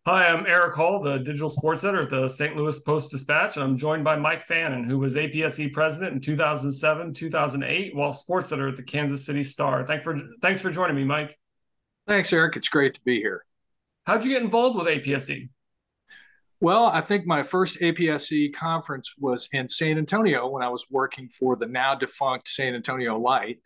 Hi, I'm Erik Hall, the digital sports editor at the St. Louis Post-Dispatch, and I'm joined by Mike Fannin, who was APSE president in 2007, 2008, while sports editor at the Kansas City Star. Thanks for joining me, Mike. Thanks, Eric. It's great to be here. How'd you get involved with APSE? Well, I think my first APSE conference was in San Antonio when I was working for the now defunct San Antonio Light.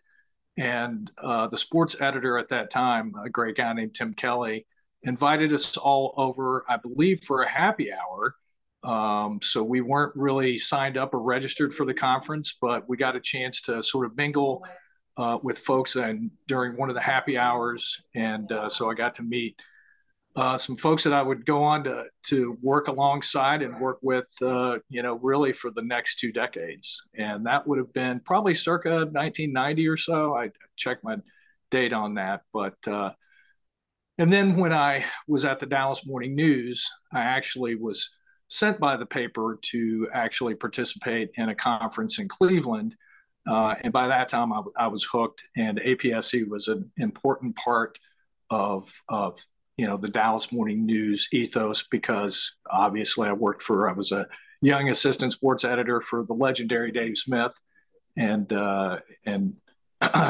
And the sports editor at that time, a great guy named Tim Kelly, invited us all over, I believe, for a happy hour. So we weren't really signed up or registered for the conference, but we got a chance to sort of mingle with folks and during one of the happy hours. And so I got to meet some folks that I would go on to work alongside and work with, really for the next 2 decades. And that would have been probably circa 1990 or so. I checked my date on that. And then when I was at the Dallas Morning News, I actually was sent by the paper to actually participate in a conference in Cleveland. And by that time, I was hooked, and APSE was an important part of the Dallas Morning News ethos because obviously I was a young assistant sports editor for the legendary Dave Smith, and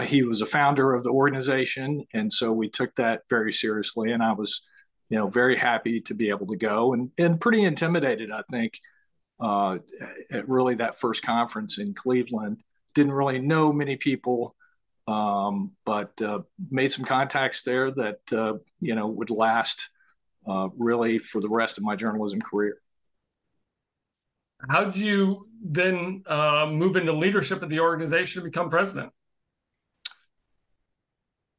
he was a founder of the organization, and so we took that very seriously. And I was, very happy to be able to go and pretty intimidated, I think, at really that first conference in Cleveland. Didn't really know many people, but made some contacts there that would last really for the rest of my journalism career. How'd you then move into leadership of the organization and become president?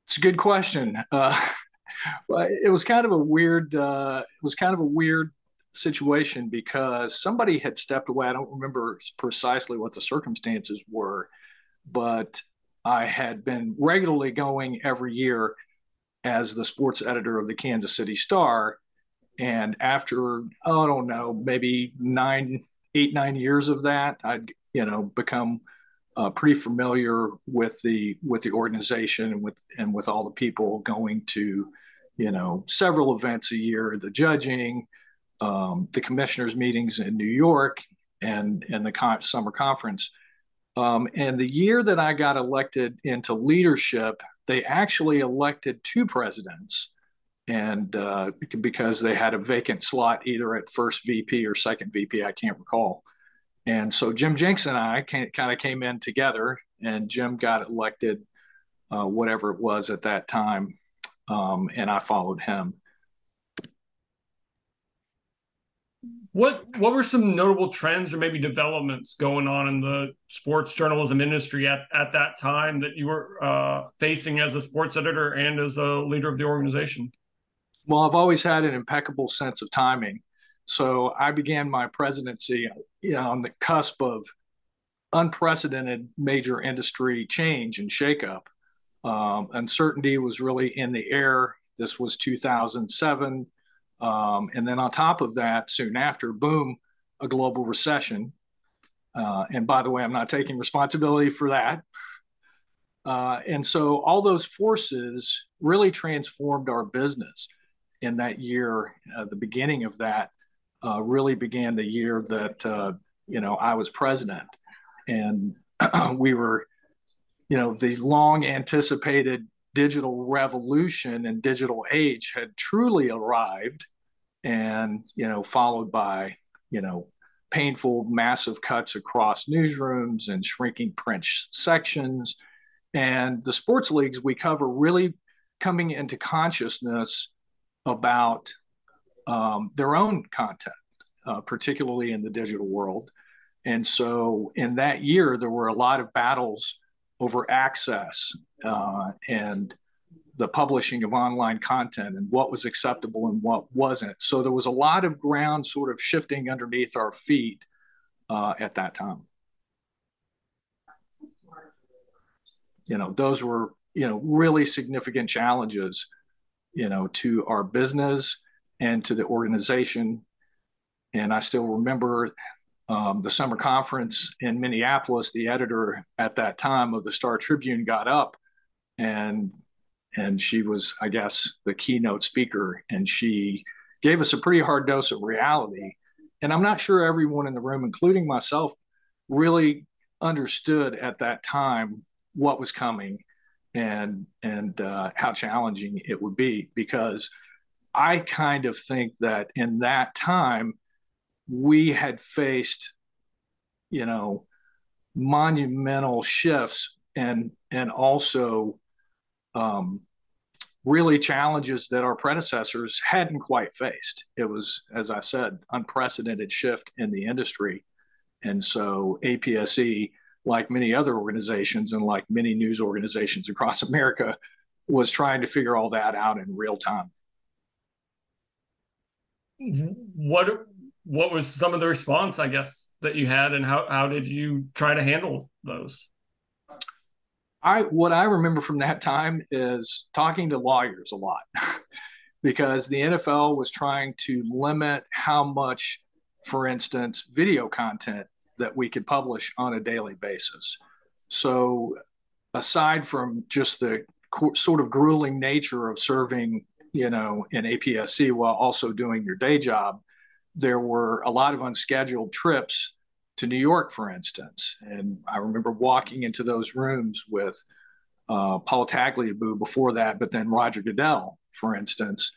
It's a good question. Well, it was kind of a weird situation because somebody had stepped away. I don't remember precisely what the circumstances were, but I had been regularly going every year as the sports editor of the Kansas City Star. And after, oh, I don't know, maybe 9 8 9 years of that, I'd become pretty familiar with the organization and with all the people going to several events a year, the judging, the commissioners meetings in New York, and the summer conference. And the year that I got elected into leadership, they actually elected two presidents, and because they had a vacant slot either at first VP or second VP, I can't recall. And so Jim Jenks and I kind of came in together, and Jim got elected, whatever it was at that time, and I followed him. What were some notable trends or maybe developments going on in the sports journalism industry at that time that you were facing as a sports editor and as a leader of the organization? Well, I've always had an impeccable sense of timing. So I began my presidency, on the cusp of unprecedented major industry change and shakeup. Uncertainty was really in the air. This was 2007. And then on top of that, soon after, boom, a global recession. And by the way, I'm not taking responsibility for that. And so all those forces really transformed our business in that year. The beginning of that really began the year that I was president, and we were, the long anticipated digital revolution and digital age had truly arrived, and followed by painful, massive cuts across newsrooms and shrinking print sections, and the sports leagues we cover really coming into consciousness about their own content, particularly in the digital world. And so in that year, there were a lot of battles over access and the publishing of online content and what was acceptable and what wasn't. So there was a lot of ground sort of shifting underneath our feet at that time. Those were, really significant challenges, to our business and to the organization. And I still remember the summer conference in Minneapolis. The editor at that time of the Star Tribune got up, and she was, I guess, the keynote speaker, and she gave us a pretty hard dose of reality. And I'm not sure everyone in the room, including myself, really understood at that time what was coming and how challenging it would be, because I kind of think that in that time we had faced, you know, monumental shifts and also um, really challenges that our predecessors hadn't quite faced. It was, as I said, unprecedented shift in the industry. And so APSE, like many other organizations and like many news organizations across America, was trying to figure all that out in real time. What what was some of the response, I guess, that you had, and how did you try to handle those? What I remember from that time is talking to lawyers a lot because the NFL was trying to limit how much, for instance, video content that we could publish on a daily basis. So aside from just the sort of grueling nature of serving, in APSC while also doing your day job, there were a lot of unscheduled trips to New York, for instance. And I remember walking into those rooms with Paul Tagliabue before that, but then Roger Goodell, for instance,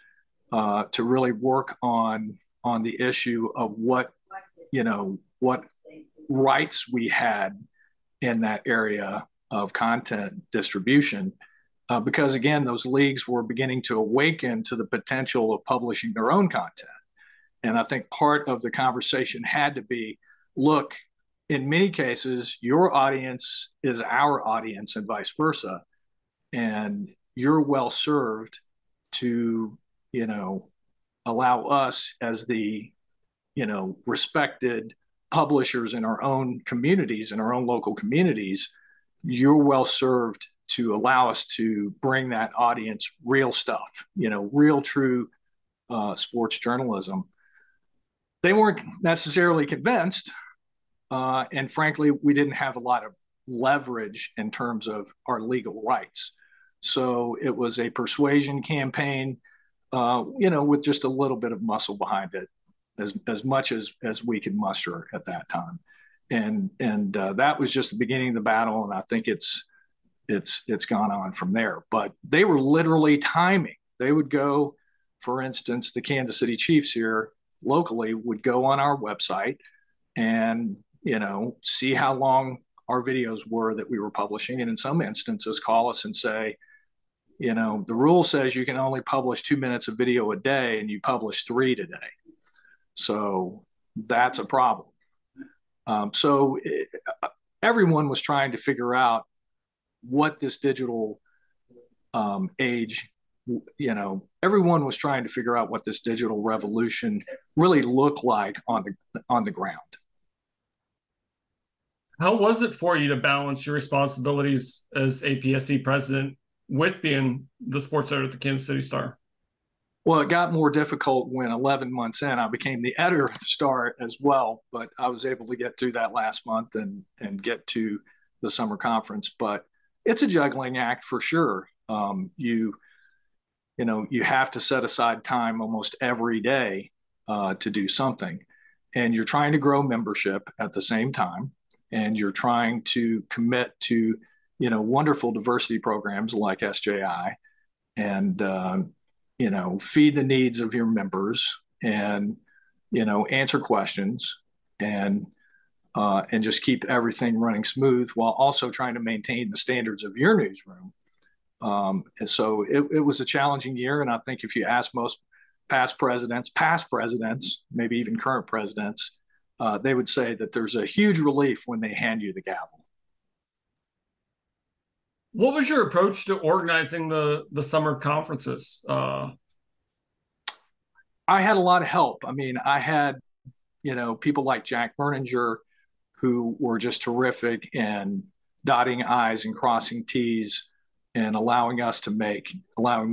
to really work on the issue of what rights we had in that area of content distribution. Because again, those leagues were beginning to awaken to the potential of publishing their own content. And I think part of the conversation had to be, look, in many cases, your audience is our audience and vice versa. And you're well served to, allow us as the, respected publishers in our own communities, in our own local communities, you're well served to allow us to bring that audience real stuff, real, true sports journalism. They weren't necessarily convinced. And frankly, we didn't have a lot of leverage in terms of our legal rights. So it was a persuasion campaign, with just a little bit of muscle behind it, as much as we could muster at that time. And that was just the beginning of the battle. And I think it's gone on from there. But they were literally timing. They would go, for instance, the Kansas City Chiefs here locally would go on our website and see how long our videos were that we were publishing, and in some instances call us and say, the rule says you can only publish 2 minutes of video a day and you publish 3 today, so that's a problem. Everyone was trying to figure out what this digital age, everyone was trying to figure out what this digital revolution really looked like on the ground. How was it for you to balance your responsibilities as APSE president with being the sports editor at the Kansas City Star? Well, it got more difficult when 11 months in, I became the editor of the Star as well, but I was able to get through that last month and get to the summer conference. But it's a juggling act for sure. You have to set aside time almost every day to do something, and you're trying to grow membership at the same time, and you're trying to commit to wonderful diversity programs like SJI, and feed the needs of your members, and answer questions, and just keep everything running smooth while also trying to maintain the standards of your newsroom. And so it was a challenging year. And I think if you ask most past presidents, maybe even current presidents, they would say that there's a huge relief when they hand you the gavel. What was your approach to organizing the summer conferences? I had a lot of help. I mean, I had, people like Jack Berninger, who were just terrific in dotting I's and crossing T's and allowing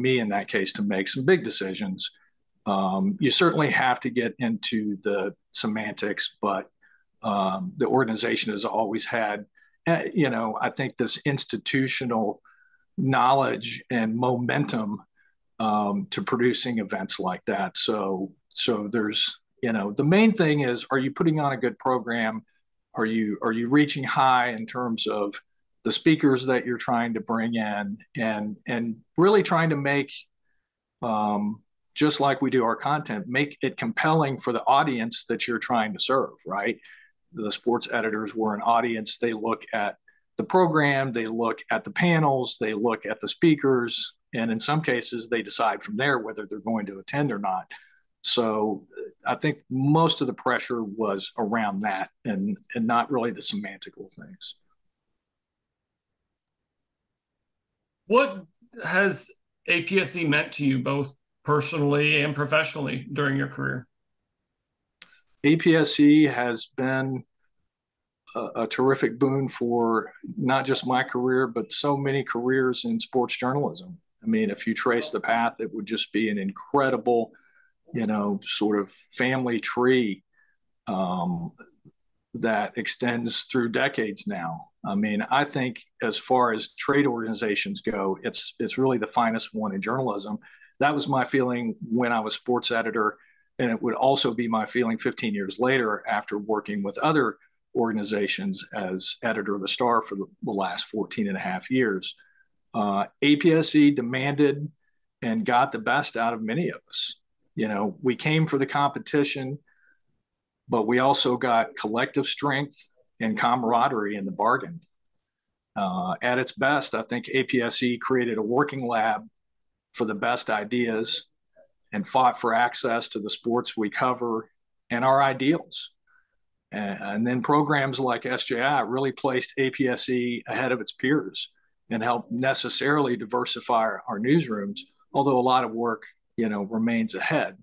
me in that case to make some big decisions. You certainly have to get into the semantics, but the organization has always had, I think this institutional knowledge and momentum to producing events like that. So So there's, the main thing is, are you putting on a good program? Are you reaching high in terms of the speakers that you're trying to bring in, and really trying to make, just like we do our content, make it compelling for the audience that you're trying to serve, right? The sports editors were an audience. They look at the program, they look at the panels, they look at the speakers, and in some cases, they decide from there whether they're going to attend or not. So I think most of the pressure was around that, and not really the semantical things. What has APSE meant to you both personally and professionally during your career? APSE has been a terrific boon for not just my career, but so many careers in sports journalism. I mean, if you trace the path, it would just be an incredible, sort of family tree, um, that extends through decades now. I mean, I think as far as trade organizations go, it's really the finest one in journalism. That was my feeling when I was sports editor, and it would also be my feeling 15 years later after working with other organizations as editor of the Star for the last 14 and a half years. APSE demanded and got the best out of many of us. We came for the competition, but we also got collective strength and camaraderie in the bargain. At its best, I think APSE created a working lab for the best ideas and fought for access to the sports we cover and our ideals. And then programs like SJI really placed APSE ahead of its peers and helped necessarily diversify our newsrooms, although a lot of work, remains ahead.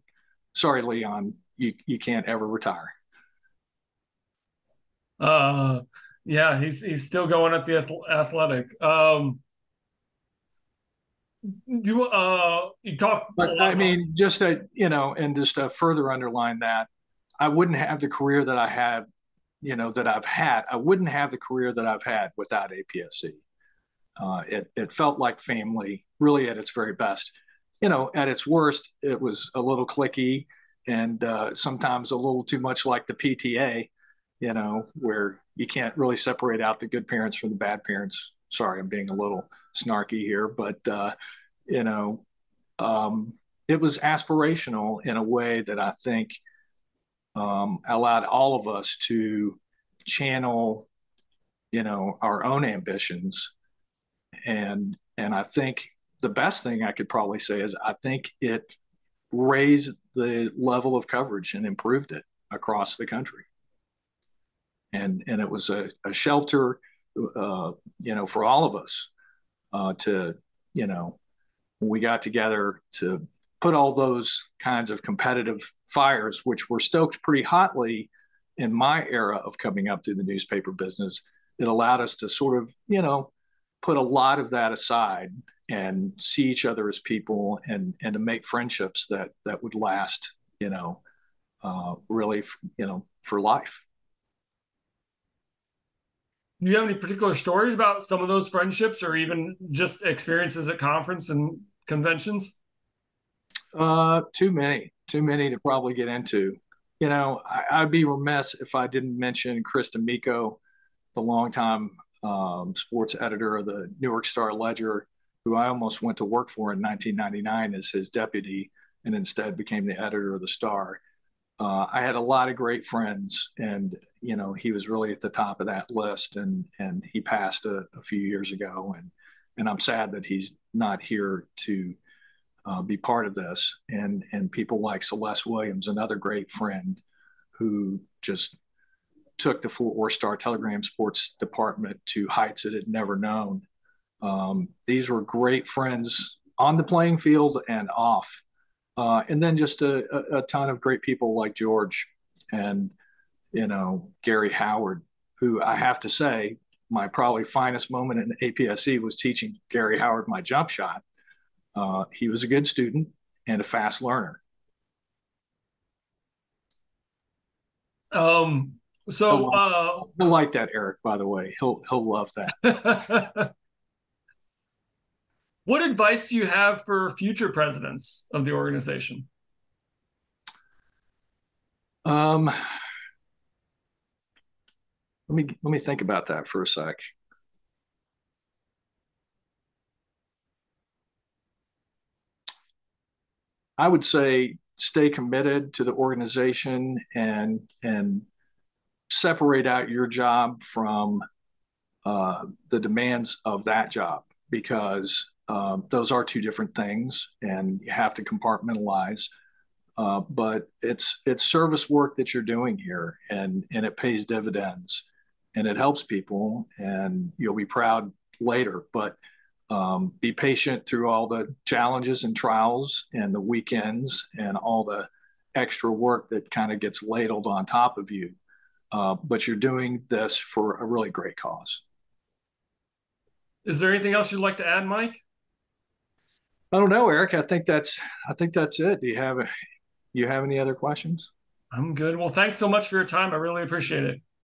Sorry, Leon, you can't ever retire. Uh, yeah, he's still going at the athletic. You talk a But lot I about. mean, and just to further underline that, I wouldn't have the career that I have, that I've had. I wouldn't have the career that I've had without APSC. It felt like family, really at its very best. At its worst, it was a little cliquey and sometimes a little too much like the PTA, where you can't really separate out the good parents from the bad parents. Sorry, I'm being a little snarky here, but you know, um, it was aspirational in a way that I think allowed all of us to channel, our own ambitions. And I think the best thing I could probably say is I think it raised the level of coverage and improved it across the country. And it was a shelter, for all of us to, when we got together to put all those kinds of competitive fires, which were stoked pretty hotly in my era of coming up through the newspaper business. It allowed us to sort of, put a lot of that aside and see each other as people, and to make friendships that would last, really, for life. Do you have any particular stories about some of those friendships, or even just experiences at conference and conventions? Too many to probably get into. I'd be remiss if I didn't mention Chris D'Amico, the longtime sports editor of the Newark Star Ledger, who I almost went to work for in 1999 as his deputy, and instead became the editor of the Star. I had a lot of great friends, and he was really at the top of that list, and he passed a few years ago, and I'm sad that he's not here to be part of this. And people like Celeste Williams, another great friend, who just took the Fort Worth Star Telegram sports department to heights it had never known. These were great friends on the playing field and off. And then just a ton of great people like George and, Gary Howard, who I have to say, my probably finest moment in APSE was teaching Gary Howard my jump shot. He was a good student and a fast learner. Um, so, He'll like that, Eric, by the way. He'll love that. what advice do you have for future presidents of the organization? Um, let me think about that for a sec. I would say stay committed to the organization and separate out your job from the demands of that job because those are two different things, and you have to compartmentalize. But it's service work that you're doing here, and it pays dividends, and it helps people, and you'll be proud later. But be patient through all the challenges and trials and the weekends and all the extra work that kind of gets ladled on top of you. But you're doing this for a really great cause. Is there anything else you'd like to add, Mike? I don't know, Eric. I think that's it. Do you have any other questions? I'm good. Well, thanks so much for your time. I really appreciate it.